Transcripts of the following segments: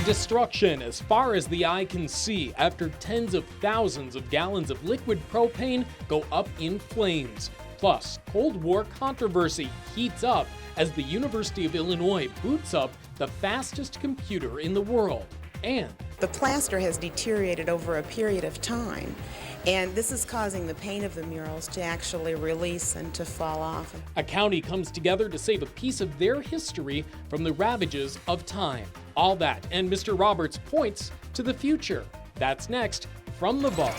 Destruction as far as the eye can see after tens of thousands of gallons of liquid propane go up in flames. Plus, Cold War controversy heats up as the University of Illinois boots up the fastest computer in the world. And the plaster has deteriorated over a period of time, and this is causing the paint of the murals to actually release and to fall off. A county comes together to save a piece of their history from the ravages of time. All that and Mr. Roberts points to the future. That's next from the vault.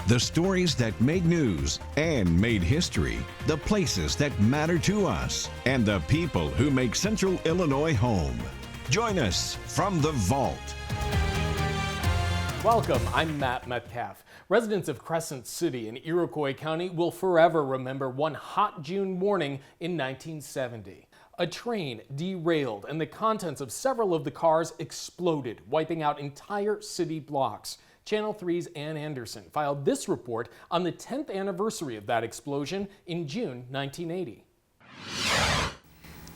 The stories that made news and made history, the places that matter to us, and the people who make Central Illinois home. Join us from the vault. Welcome, I'm Matt Metcalf. Residents of Crescent City in Iroquois County will forever remember one hot June morning in 1970. A train derailed and the contents of several of the cars exploded, wiping out entire city blocks. Channel 3's Ann Anderson filed this report on the 10th anniversary of that explosion in June 1980.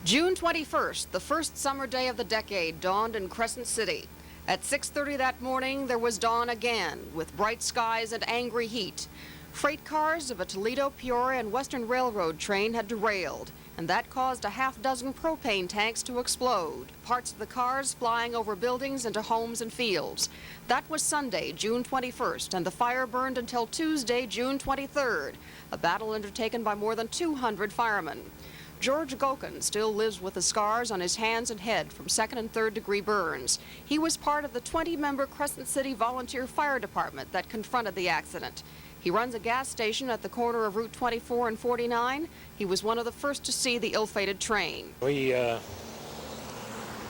June 21st, the first summer day of the decade, dawned in Crescent City. At 6:30 that morning, there was dawn again, with bright skies and angry heat. Freight cars of a Toledo, Peoria, and Western Railroad train had derailed, and that caused a half-dozen propane tanks to explode, parts of the cars flying over buildings into homes and fields. That was Sunday, June 21st, and the fire burned until Tuesday, June 23rd, a battle undertaken by more than 200 firemen. George Gokin still lives with the scars on his hands and head from second and third degree burns. He was part of the 20-member Crescent City Volunteer Fire Department that confronted the accident. He runs a gas station at the corner of Route 24 and 49. He was one of the first to see the ill-fated train. We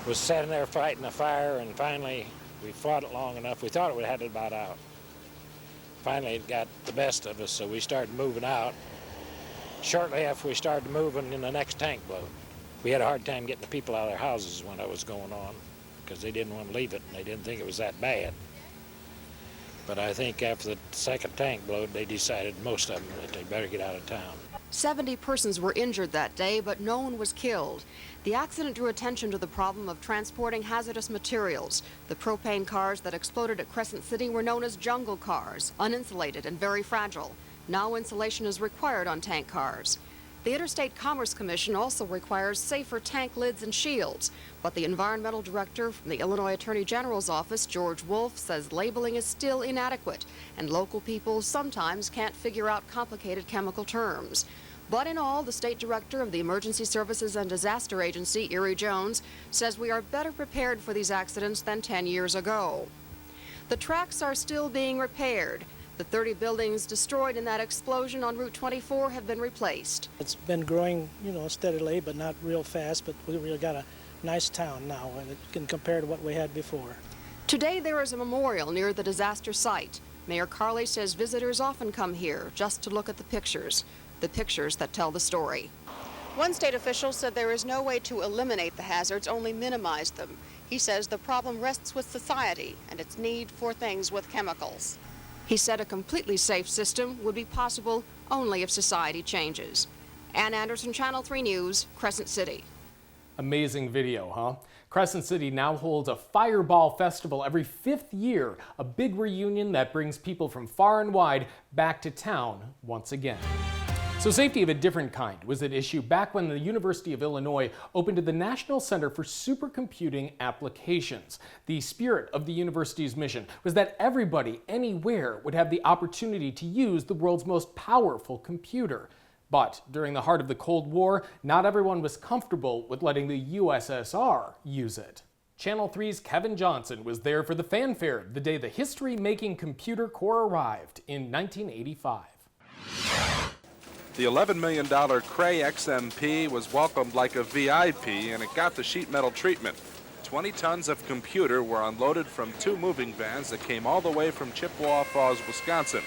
was sitting there fighting the fire, and finally we fought it long enough. We thought it would have had it about out. Finally it got the best of us, so we started moving out. Shortly after we started moving, in the next tank blew. We had a hard time getting the people out of their houses when that was going on, because they didn't want to leave it and they didn't think it was that bad. But I think after the second tank blew, they decided, most of them, that they better get out of town. 70 persons were injured that day, but no one was killed. The accident drew attention to the problem of transporting hazardous materials. The propane cars that exploded at Crescent City were known as jungle cars, uninsulated and very fragile. Now insulation is required on tank cars. The Interstate Commerce Commission also requires safer tank lids and shields, but the environmental director from the Illinois Attorney General's office, George Wolf, says labeling is still inadequate, and local people sometimes can't figure out complicated chemical terms. But in all, the state director of the Emergency Services and Disaster Agency, Erie Jones, says we are better prepared for these accidents than 10 years ago. The tracks are still being repaired. The 30 buildings destroyed in that explosion on Route 24 have been replaced. It's been growing, steadily, but not real fast, but we really got a nice town now, and it can compare to what we had before. Today there is a memorial near the disaster site. Mayor Carley says visitors often come here just to look at the pictures that tell the story. One state official said there is no way to eliminate the hazards, only minimize them. He says the problem rests with society and its need for things with chemicals. He said a completely safe system would be possible only if society changes. Ann Anderson, Channel 3 News, Crescent City. Amazing video, huh? Crescent City now holds a Fireball Festival every 5th year, a big reunion that brings people from far and wide back to town once again. So safety of a different kind was at issue back when the University of Illinois opened the National Center for Supercomputing Applications. The spirit of the university's mission was that everybody, anywhere, would have the opportunity to use the world's most powerful computer. But during the heart of the Cold War, not everyone was comfortable with letting the USSR use it. Channel 3's Kevin Johnson was there for the fanfare the day the history-making computer core arrived in 1985. The $11 million Cray XMP was welcomed like a VIP, and it got the sheet metal treatment. 20 tons of computer were unloaded from 2 moving vans that came all the way from Chippewa Falls, Wisconsin.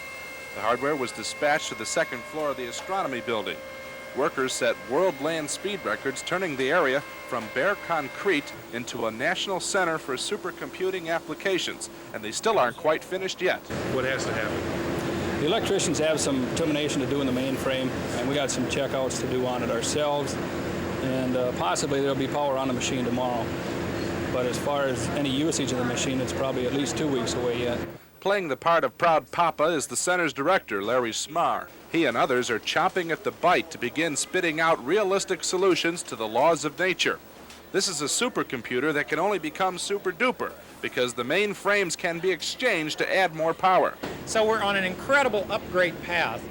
The hardware was dispatched to the 2nd floor of the astronomy building. Workers set world land speed records, turning the area from bare concrete into a national center for supercomputing applications, and they still aren't quite finished yet. What has to happen? The electricians have some termination to do in the mainframe, and we got some checkouts to do on it ourselves, and possibly there'll be power on the machine tomorrow. but as far as any usage of the machine, it's probably at least 2 weeks away yet. Playing the part of Proud Papa is the center's director, Larry Smar. He and others are chomping at the bite to begin spitting out realistic solutions to the laws of nature. This is a supercomputer that can only become super duper because the main frames can be exchanged to add more power. So we're on an incredible upgrade path,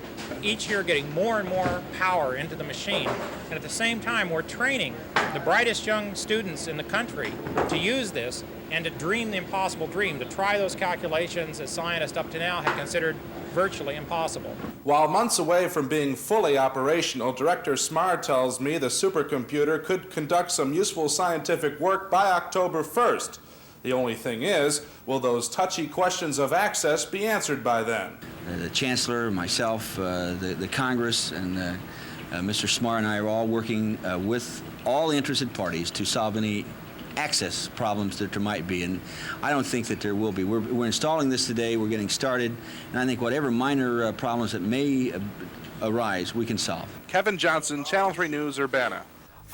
each year getting more and more power into the machine. And at the same time, we're training the brightest young students in the country to use this and to dream the impossible dream, to try those calculations that scientists up to now have considered virtually impossible. While months away from being fully operational, Director Smar tells me the supercomputer could conduct some useful scientific work by October 1st. The only thing is, will those touchy questions of access be answered by then? The Chancellor, myself, the Congress, and Mr. Smar and I are all working with all interested parties to solve any access problems that there might be, and I don't think that there will be. We're installing this today, we're getting started, and I think whatever minor problems that may arise, we can solve. Kevin Johnson, Channel 3 News, Urbana.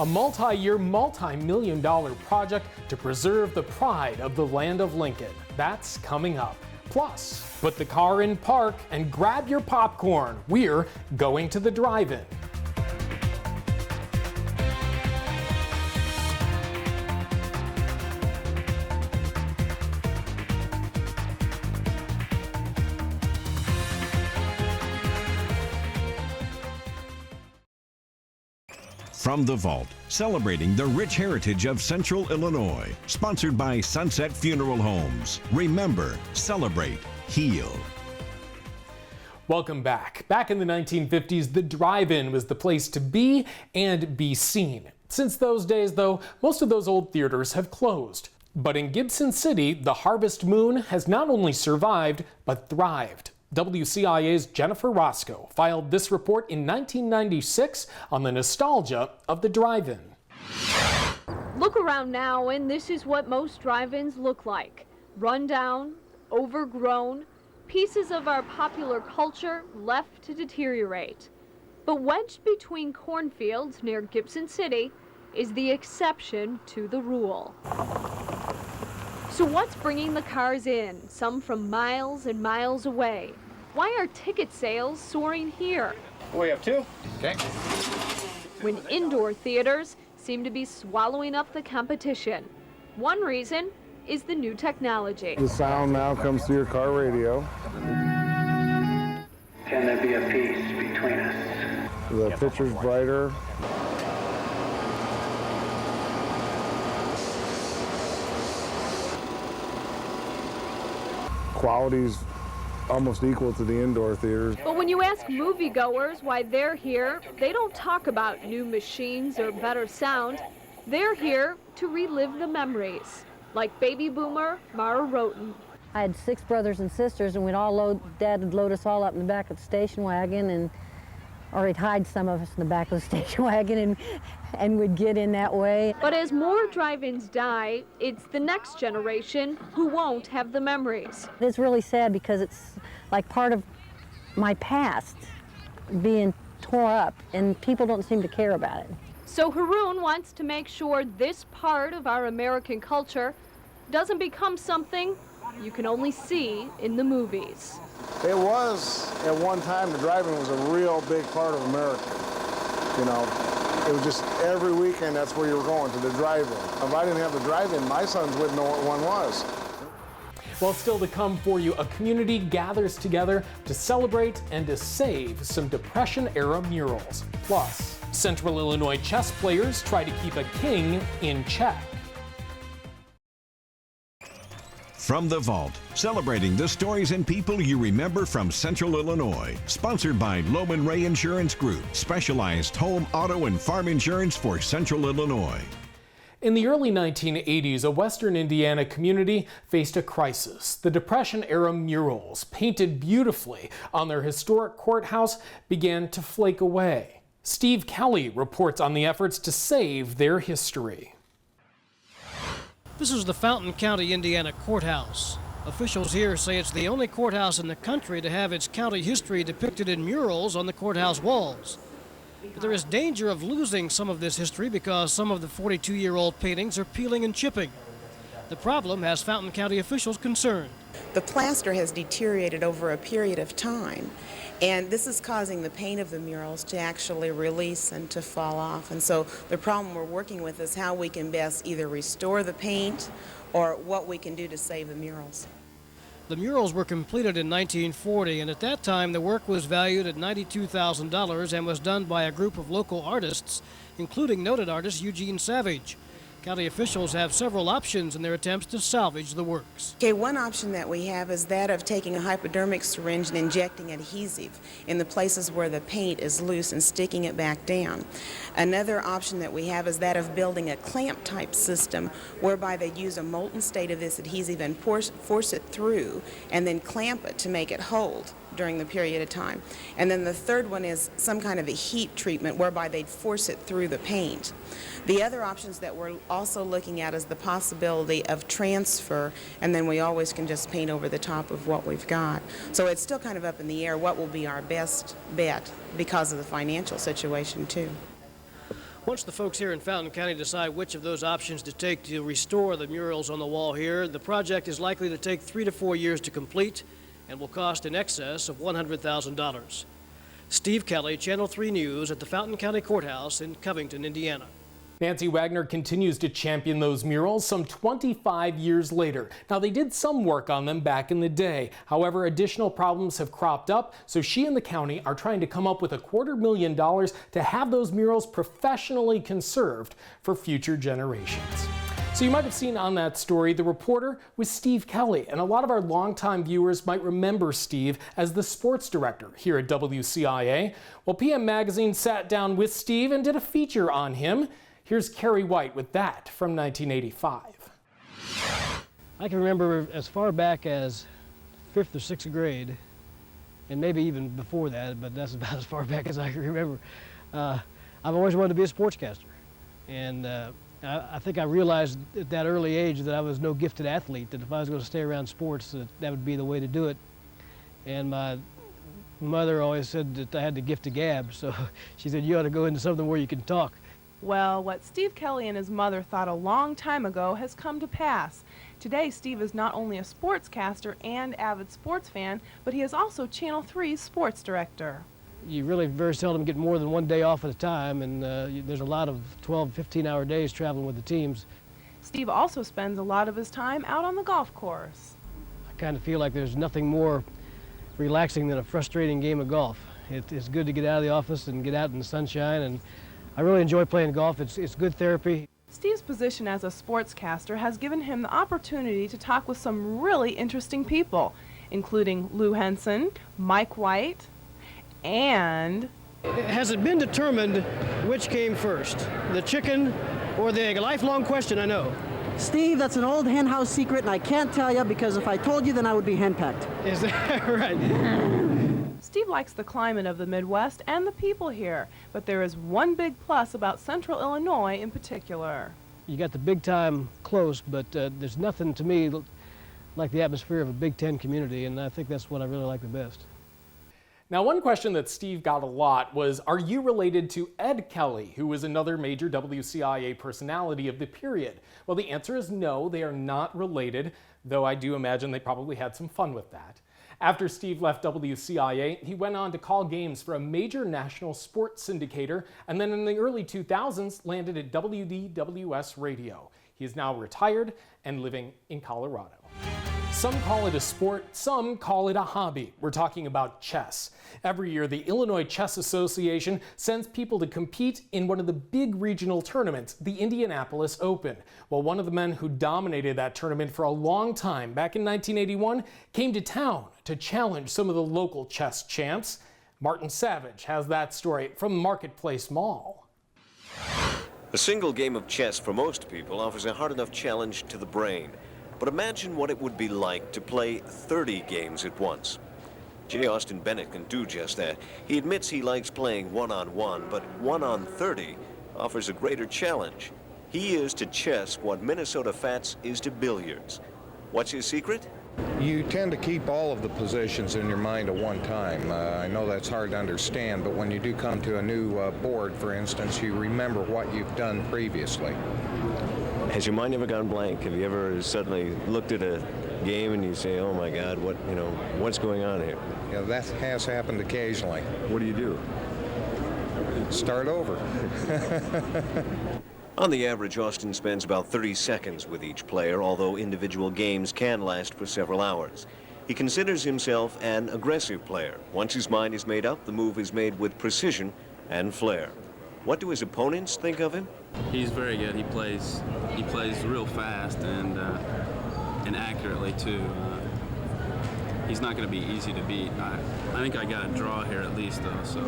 A multi-year, multi-million-dollar project to preserve the pride of the land of Lincoln. That's coming up. Plus, put the car in park and grab your popcorn. We're going to the drive-in. From the Vault, celebrating the rich heritage of Central Illinois. Sponsored by Sunset Funeral Homes. Remember, celebrate, heal. Welcome back. Back in the 1950s, the drive-in was the place to be and be seen. Since those days, though, most of those old theaters have closed. But in Gibson City, the Harvest Moon has not only survived, but thrived. WCIA's Jennifer Roscoe filed this report in 1996 on the nostalgia of the drive-in. Look around now, and this is what most drive-ins look like. Run down, overgrown, pieces of our popular culture left to deteriorate. But wedged between cornfields near Gibson City is the exception to the rule. So what's bringing the cars in, some from miles and miles away? Why are ticket sales soaring here? We have two. Okay. When indoor theaters seem to be swallowing up the competition. One reason is the new technology. The sound now comes through your car radio. Can there be a peace between us? The picture's brighter. Quality's almost equal to the indoor theaters. But when you ask moviegoers why they're here, they don't talk about new machines or better sound. They're here to relive the memories, like baby boomer Mara Roten. I had 6 brothers and sisters, and Dad would load us all up in the back of the station wagon, or he'd hide some of us in the back of the station wagon and we'd get in that way. But as more drive-ins die, it's the next generation who won't have the memories. It's really sad because it's like part of my past being tore up, and people don't seem to care about it. So Haroon wants to make sure this part of our American culture doesn't become something you can only see in the movies. It was, at one time, the drive-in was a real big part of America. You know, it was just every weekend that's where you were going, to the drive-in. If I didn't have the drive-in, my sons wouldn't know what one was. Well, still to come for you, a community gathers together to celebrate and to save some Depression-era murals. Plus, Central Illinois chess players try to keep a king in check. From the Vault, celebrating the stories and people you remember from Central Illinois. Sponsored by Lohman Ray Insurance Group, specialized home, auto, and farm insurance for Central Illinois. In the early 1980s, a Western Indiana community faced a crisis. The Depression-era murals, painted beautifully on their historic courthouse, began to flake away. Steve Kelly reports on the efforts to save their history. This is the Fountain County, Indiana courthouse. Officials here say it's the only courthouse in the country to have its county history depicted in murals on the courthouse walls. But there is danger of losing some of this history because some of the 42-year-old paintings are peeling and chipping. The problem has Fountain County officials concerned. The plaster has deteriorated over a period of time, and this is causing the paint of the murals to actually release and to fall off. And so the problem we're working with is how we can best either restore the paint or what we can do to save the murals. The murals were completed in 1940, and at that time the work was valued at $92,000 and was done by a group of local artists, including noted artist Eugene Savage. County officials have several options in their attempts to salvage the works. Okay, one option that we have is that of taking a hypodermic syringe and injecting adhesive in the places where the paint is loose and sticking it back down. Another option that we have is that of building a clamp type system whereby they use a molten state of this adhesive and force it through and then clamp it to make it hold during the period of time. And then the third one is some kind of a heat treatment whereby they'd force it through the paint. The other options that we're also looking at is the possibility of transfer, and then we always can just paint over the top of what we've got. So it's still kind of up in the air what will be our best bet because of the financial situation too. Once the folks here in Fountain County decide which of those options to take to restore the murals on the wall here, the project is likely to take 3 to 4 years to complete and will cost in excess of $100,000. Steve Kelly, Channel 3 News at the Fountain County Courthouse in Covington, Indiana. Nancy Wagner continues to champion those murals some 25 years later. Now, they did some work on them back in the day. However, additional problems have cropped up, so she and the county are trying to come up with $250,000 to have those murals professionally conserved for future generations. So you might have seen on that story, the reporter was Steve Kelly, and a lot of our longtime viewers might remember Steve as the sports director here at WCIA. Well, PM Magazine sat down with Steve and did a feature on him. Here's Carrie White with that from 1985. I can remember as far back as 5th or 6th grade, and maybe even before that, but that's about as far back as I can remember. I've always wanted to be a sportscaster, and I think I realized at that early age that I was no gifted athlete, that if I was going to stay around sports, that would be the way to do it. And my mother always said that I had the gift of gab, so she said, you ought to go into something where you can talk. Well, what Steve Kelly and his mother thought a long time ago has come to pass. Today, Steve is not only a sportscaster and avid sports fan, but he is also Channel 3's sports director. You really very seldom get more than one day off at a time, and there's a lot of 12, 15-hour days traveling with the teams. Steve also spends a lot of his time out on the golf course. I kind of feel like there's nothing more relaxing than a frustrating game of golf. It's good to get out of the office and get out in the sunshine, and I really enjoy playing golf. It's good therapy. Steve's position as a sportscaster has given him the opportunity to talk with some really interesting people, including Lou Henson, Mike White, and... Has it been determined which came first, the chicken or the egg? A lifelong question, I know. Steve, that's an old hen house secret, and I can't tell you because if I told you, then I would be henpecked. Is that right? Steve likes the climate of the Midwest and the people here, but there is one big plus about Central Illinois in particular. You got the big time close, but there's nothing to me like the atmosphere of a Big Ten community, and I think that's what I really like the best. Now, one question that Steve got a lot was, are you related to Ed Kelly, who was another major WCIA personality of the period? Well, the answer is no, they are not related, though I do imagine they probably had some fun with that. After Steve left WCIA, he went on to call games for a major national sports syndicator, and then in the early 2000s landed at WDWS Radio. He is now retired and living in Colorado. Some call it a sport, some call it a hobby. We're talking about chess. Every year, the Illinois Chess Association sends people to compete in one of the big regional tournaments, the Indianapolis Open. Well, one of the men who dominated that tournament for a long time, back in 1981, came to town to challenge some of the local chess champs. Martin Savage has that story from Marketplace Mall. A single game of chess for most people offers a hard enough challenge to the brain. But imagine what it would be like to play 30 games at once. J. Austin Bennett can do just that. He admits he likes playing one-on-one, but 1-on-30 offers a greater challenge. He is to chess what Minnesota Fats is to billiards. What's his secret? You tend to keep all of the positions in your mind at one time. I know that's hard to understand, but when you do come to a new board, for instance, you remember what you've done previously. Has your mind ever gone blank? Have you ever suddenly looked at a game and you say, oh my God, what's going on here? Yeah, that has happened occasionally. What do you do? Start over. On the average, Austin spends about 30 seconds with each player, although individual games can last for several hours. He considers himself an aggressive player. Once his mind is made up, the move is made with precision and flair. What do his opponents think of him? He's very good. He plays real fast and accurately too. He's not going to be easy to beat. I think I got a draw here at least though, so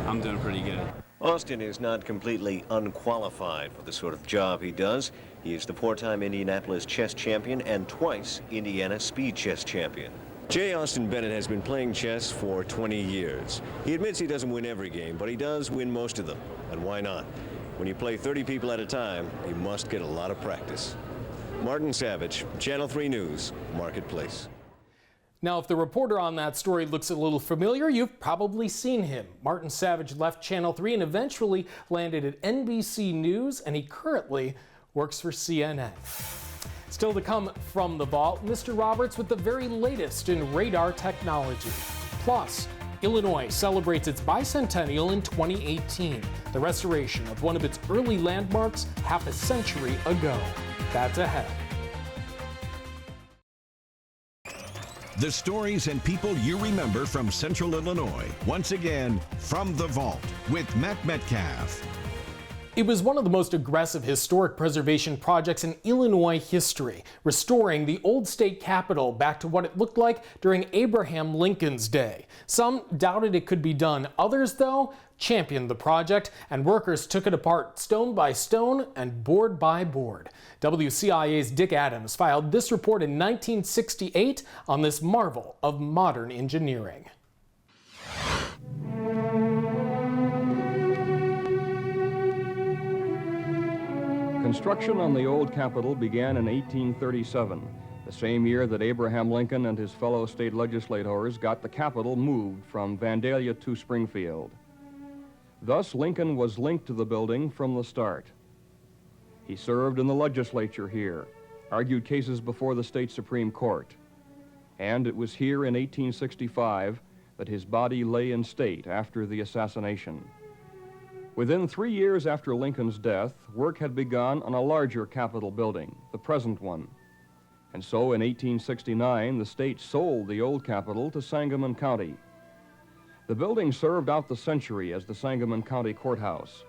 I'm doing pretty good. Austin is not completely unqualified for the sort of job he does. He is the four-time Indianapolis chess champion and twice Indiana speed chess champion. J. Austin Bennett has been playing chess for 20 years. He admits he doesn't win every game, but he does win most of them. And why not? When you play 30 people at a time, you must get a lot of practice. Martin Savage, Channel 3 News, Marketplace. Now, if the reporter on that story looks a little familiar, you've probably seen him. Martin Savage left Channel 3 and eventually landed at NBC News, and he currently works for CNN. Still to come from the vault, Mr. Roberts with the very latest in radar technology. Plus, Illinois celebrates its bicentennial in 2018, the restoration of one of its early landmarks half a century ago. That's ahead. The stories and people you remember from Central Illinois. Once again, From the Vault with Matt Metcalf. It was one of the most aggressive historic preservation projects in Illinois history, restoring the old state capitol back to what it looked like during Abraham Lincoln's day. Some doubted it could be done. Others, though, championed the project, and workers took it apart stone by stone and board by board. WCIA's Dick Adams filed this report in 1968 on this marvel of modern engineering. Construction on the old Capitol began in 1837, the same year that Abraham Lincoln and his fellow state legislators got the Capitol moved from Vandalia to Springfield. Thus, Lincoln was linked to the building from the start. He served in the legislature here, argued cases before the state Supreme Court, and it was here in 1865 that his body lay in state after the assassination. Within 3 years after Lincoln's death, work had begun on a larger Capitol building, the present one. And so in 1869, the state sold the old Capitol to Sangamon County. The building served out the century as the Sangamon County Courthouse,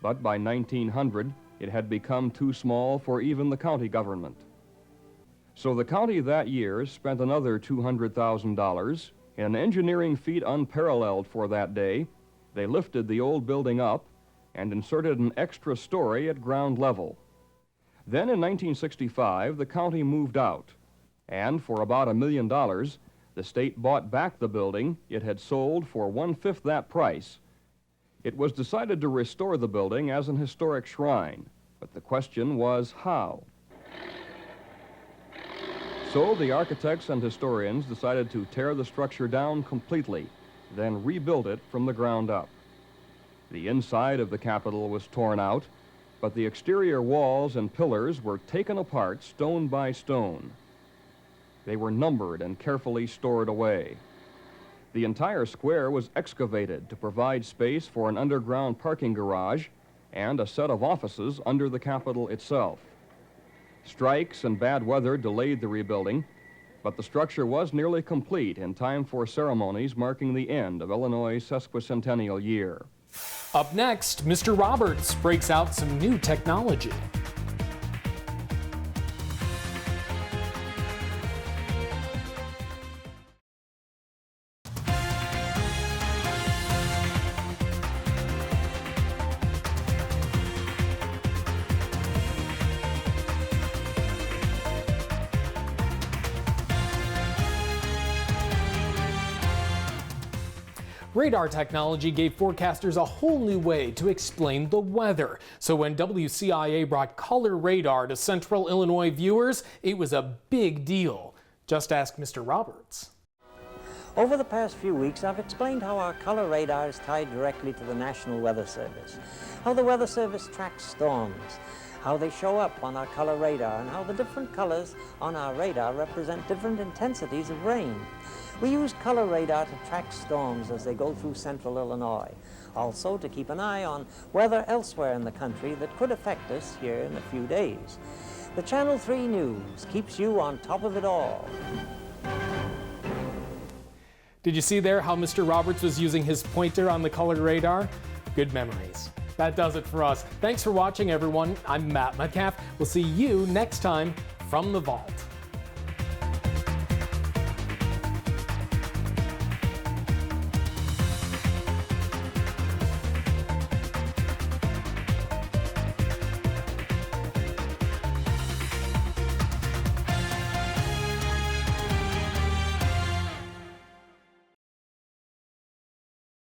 but by 1900, it had become too small for even the county government. So the county that year spent another $200,000 in an engineering feat unparalleled for that day. They lifted the old building up and inserted an extra story at ground level. Then in 1965, the county moved out, and for about $1 million, the state bought back the building it had sold for 1/5 that price. It was decided to restore the building as an historic shrine, but the question was how. So the architects and historians decided to tear the structure down completely, then rebuild it from the ground up. The inside of the Capitol was torn out, but the exterior walls and pillars were taken apart stone by stone. They were numbered and carefully stored away. The entire square was excavated to provide space for an underground parking garage and a set of offices under the Capitol itself. Strikes and bad weather delayed the rebuilding, but the structure was nearly complete in time for ceremonies marking the end of Illinois' sesquicentennial year. Up next, Mr. Roberts breaks out some new technology. Radar technology gave forecasters a whole new way to explain the weather. So when WCIA brought color radar to Central Illinois viewers, it was a big deal. Just ask Mr. Roberts. Over the past few weeks, I've explained how our color radar is tied directly to the National Weather Service, how the Weather Service tracks storms, how they show up on our color radar, and how the different colors on our radar represent different intensities of rain. We use color radar to track storms as they go through central Illinois, also to keep an eye on weather elsewhere in the country that could affect us here in a few days. The Channel 3 News keeps you on top of it all. Did you see there how Mr. Roberts was using his pointer on the color radar? Good memories. That does it for us. Thanks for watching, everyone. I'm Matt Metcalf. We'll see you next time from the Vault.